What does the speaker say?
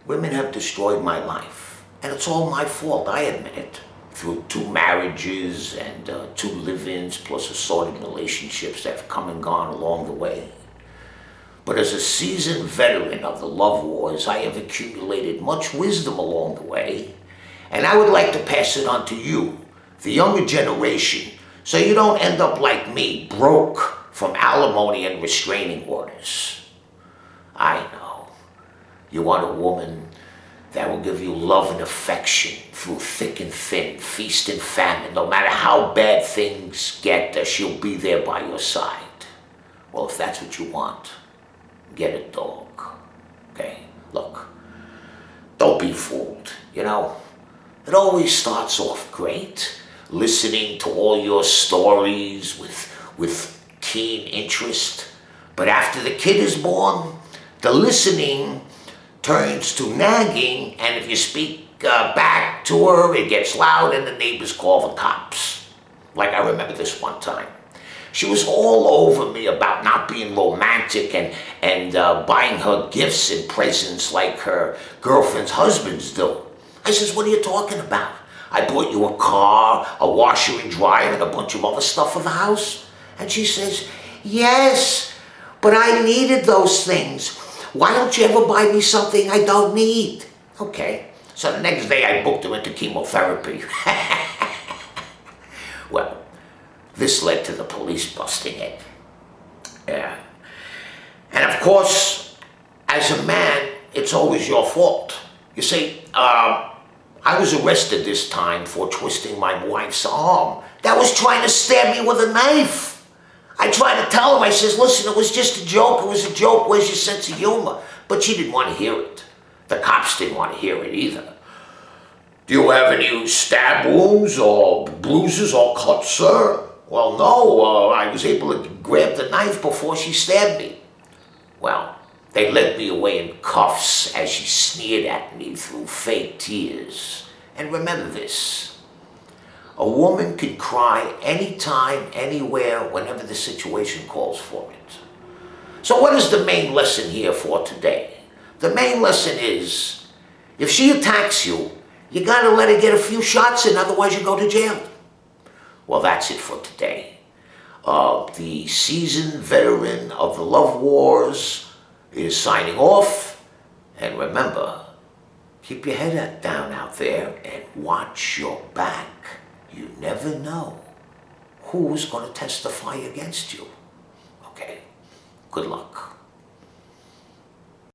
Women have destroyed my life, and it's all my fault, I admit it. Through 2 marriages and 2 live-ins, plus assorted relationships that have come and gone along the way. But as a seasoned veteran of the love wars, I have accumulated much wisdom along the way, and I would like to pass it on to you, the younger generation, so you don't end up like me, broke from alimony and restraining orders. I know. You want a woman that will give you love and affection through thick and thin, feast and famine. No matter how bad things get, she'll be there by your side. Well, if that's what you want, get a dog, okay? Look, don't be fooled, you know? It always starts off great, listening to all your stories with keen interest. But after the kid is born, the listening turns to nagging, and if you speak back to her, it gets loud and the neighbors call the cops. Like I remember this one time. She was all over me about not being romantic and buying her gifts and presents like her girlfriend's husbands do. I says, what are you talking about? I bought you a car, a washer and dryer, and a bunch of other stuff for the house. And she says, yes, but I needed those things. Why don't you ever buy me something I don't need? Okay, so the next day I booked her into chemotherapy. Well, this led to the police busting it. Yeah. And of course, as a man, it's always your fault. You see, I was arrested this time for twisting my wife's arm that was trying to stab me with a knife. I tried to tell him, I says, listen, it was just a joke, where's your sense of humor? But she didn't want to hear it. The cops didn't want to hear it either. Do you have any stab wounds or bruises or cuts, sir? Well, no, I was able to grab the knife before she stabbed me. Well, they led me away in cuffs as she sneered at me through fake tears. And remember this. A woman can cry anytime, anywhere, whenever the situation calls for it. So what is the main lesson here for today? The main lesson is, if she attacks you, you gotta let her get a few shots in, otherwise you go to jail. Well, that's it for today. The seasoned veteran of the love wars is signing off. And remember, keep your head down out there and watch your back. You never know who's going to testify against you. Okay, good luck.